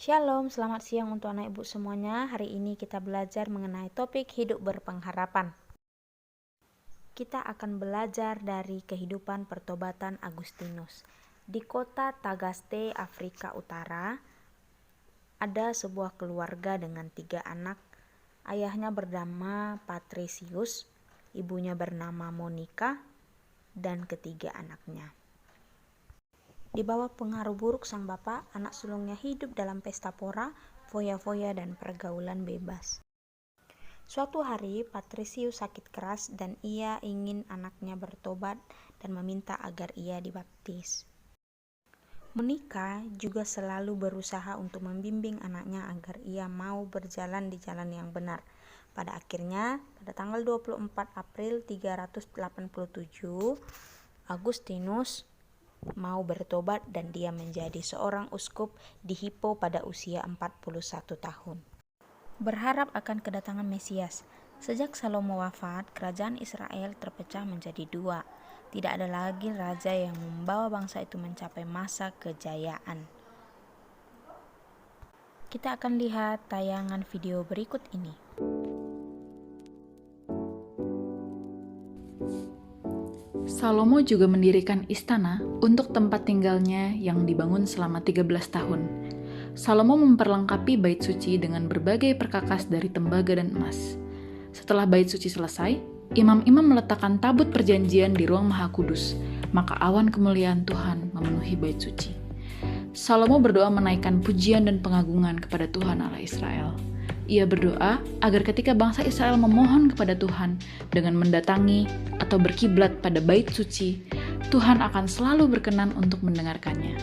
Shalom, selamat siang untuk anak ibu semuanya. Hari ini kita belajar mengenai topik hidup berpengharapan. Kita akan belajar dari kehidupan pertobatan Agustinus. Di kota Tagaste, Afrika Utara, ada sebuah keluarga dengan 3 anak. Ayahnya bernama Patricius, ibunya bernama Monica, dan ketiga anaknya. Di bawah pengaruh buruk sang bapak, anak sulungnya hidup dalam pesta pora, foya-foya, dan pergaulan bebas. Suatu hari, Patricius sakit keras dan ia ingin anaknya bertobat dan meminta agar ia dibaptis. Monica juga selalu berusaha untuk membimbing anaknya agar ia mau berjalan di jalan yang benar. Pada akhirnya, pada tanggal 24 April 387, Agustinus mau bertobat dan dia menjadi seorang uskup di Hippo pada usia 41 tahun. Berharap akan kedatangan Mesias. Sejak Salomo wafat, kerajaan Israel terpecah menjadi 2. Tidak ada lagi raja yang membawa bangsa itu mencapai masa kejayaan. Kita akan lihat tayangan video berikut ini. Salomo juga mendirikan istana untuk tempat tinggalnya yang dibangun selama 13 tahun. Salomo memperlengkapi bait suci dengan berbagai perkakas dari tembaga dan emas. Setelah bait suci selesai, imam-imam meletakkan tabut perjanjian di ruang Maha Kudus, maka awan kemuliaan Tuhan memenuhi bait suci. Salomo berdoa menaikkan pujian dan pengagungan kepada Tuhan Allah Israel. Ia berdoa agar ketika bangsa Israel memohon kepada Tuhan dengan mendatangi atau berkiblat pada bait suci, Tuhan akan selalu berkenan untuk mendengarkannya.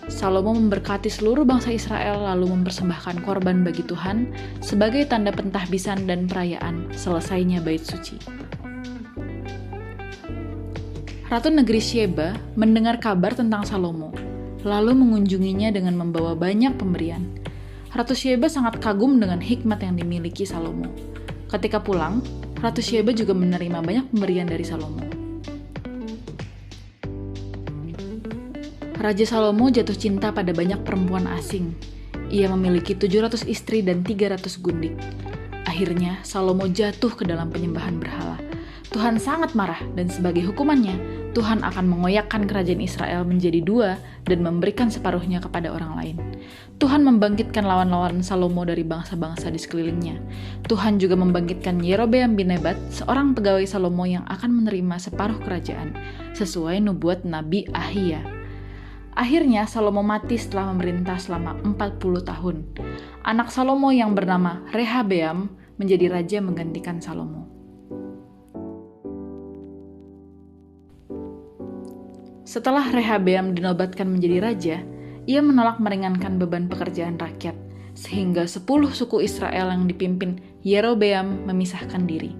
Salomo memberkati seluruh bangsa Israel lalu mempersembahkan korban bagi Tuhan sebagai tanda pentahbisan dan perayaan selesainya bait suci. Ratu negeri Sheba mendengar kabar tentang Salomo, lalu mengunjunginya dengan membawa banyak pemberian. Ratu Sheba sangat kagum dengan hikmat yang dimiliki Salomo. Ketika pulang, Ratu Sheba juga menerima banyak pemberian dari Salomo. Raja Salomo jatuh cinta pada banyak perempuan asing. Ia memiliki 700 istri dan 300 gundik. Akhirnya, Salomo jatuh ke dalam penyembahan berhala. Tuhan sangat marah dan sebagai hukumannya, Tuhan akan mengoyakkan kerajaan Israel menjadi 2 dan memberikan separuhnya kepada orang lain. Tuhan membangkitkan lawan-lawan Salomo dari bangsa-bangsa di sekelilingnya. Tuhan juga membangkitkan Yerobeam bin Nebat, seorang pegawai Salomo yang akan menerima separuh kerajaan, sesuai nubuat Nabi Ahia. Akhirnya Salomo mati setelah memerintah selama 40 tahun. Anak Salomo yang bernama Rehabeam menjadi raja menggantikan Salomo. Setelah Rehabeam dinobatkan menjadi raja, ia menolak meringankan beban pekerjaan rakyat, sehingga 10 suku Israel yang dipimpin Yerobeam memisahkan diri.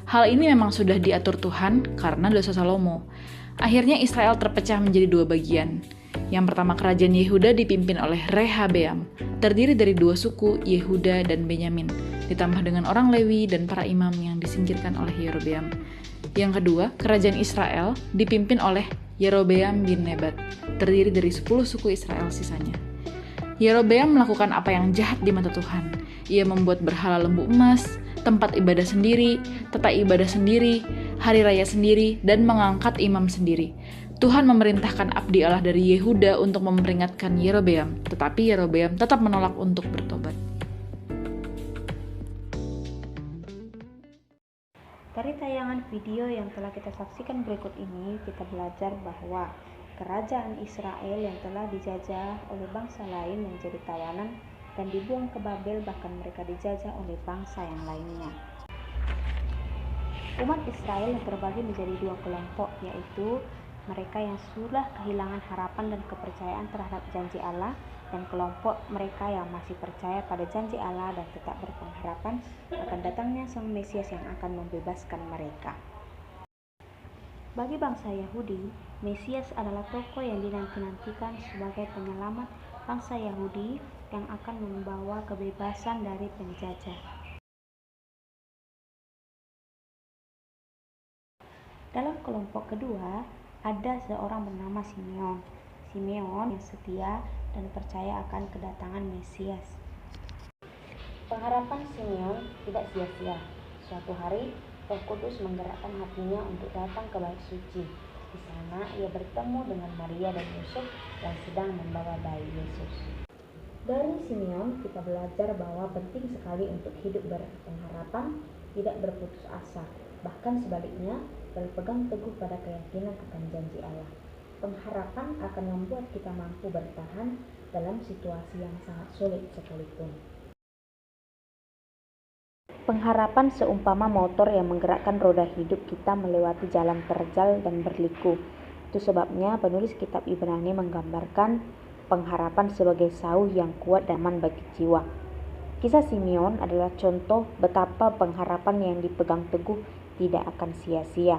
Hal ini memang sudah diatur Tuhan karena dosa Salomo. Akhirnya Israel terpecah menjadi 2 bagian. Yang pertama, kerajaan Yehuda dipimpin oleh Rehabeam, terdiri dari 2 suku, Yehuda dan Benyamin, ditambah dengan orang Lewi dan para imam yang disingkirkan oleh Yerobeam. Yang kedua, kerajaan Israel dipimpin oleh Yerobeam bin Nebat, terdiri dari 10 suku Israel sisanya. Yerobeam melakukan apa yang jahat di mata Tuhan. Ia membuat berhala lembu emas, tempat ibadah sendiri, tata ibadah sendiri, hari raya sendiri, dan mengangkat imam sendiri. Tuhan memerintahkan abdi Allah dari Yehuda untuk memperingatkan Yerobeam, tetapi Yerobeam tetap menolak untuk bertobat. Dari tayangan video yang telah kita saksikan berikut ini, kita belajar bahwa kerajaan Israel yang telah dijajah oleh bangsa lain menjadi tawanan dan dibuang ke Babel, bahkan mereka dijajah oleh bangsa yang lainnya. Umat Israel yang terbagi menjadi 2 kelompok, yaitu mereka yang sudah kehilangan harapan dan kepercayaan terhadap janji Allah, dan kelompok mereka yang masih percaya pada janji Allah dan tetap berpengharapan akan datangnya Sang Mesias yang akan membebaskan mereka. Bagi bangsa Yahudi, Mesias adalah tokoh yang dinanti-nantikan sebagai penyelamat bangsa Yahudi yang akan membawa kebebasan dari penjajah. Dalam kelompok kedua, ada seorang bernama Simeon. Simeon yang setia dan percaya akan kedatangan Mesias. Pengharapan Simeon tidak sia-sia. Suatu hari, Roh Kudus menggerakkan hatinya untuk datang ke Bait Suci. Di sana, ia bertemu dengan Maria dan Yusuf yang sedang membawa bayi Yesus. Dari Simeon, kita belajar bahwa penting sekali untuk hidup berpengharapan, tidak berputus asa, bahkan sebaliknya, berpegang teguh pada keyakinan akan janji Allah. Pengharapan akan membuat kita mampu bertahan dalam situasi yang sangat sulit sekalipun. Pengharapan seumpama motor yang menggerakkan roda hidup kita melewati jalan terjal dan berliku. Itu sebabnya penulis kitab Ibrani menggambarkan pengharapan sebagai sauh yang kuat dan aman bagi jiwa. Kisah Simeon adalah contoh betapa pengharapan yang dipegang teguh tidak akan sia-sia.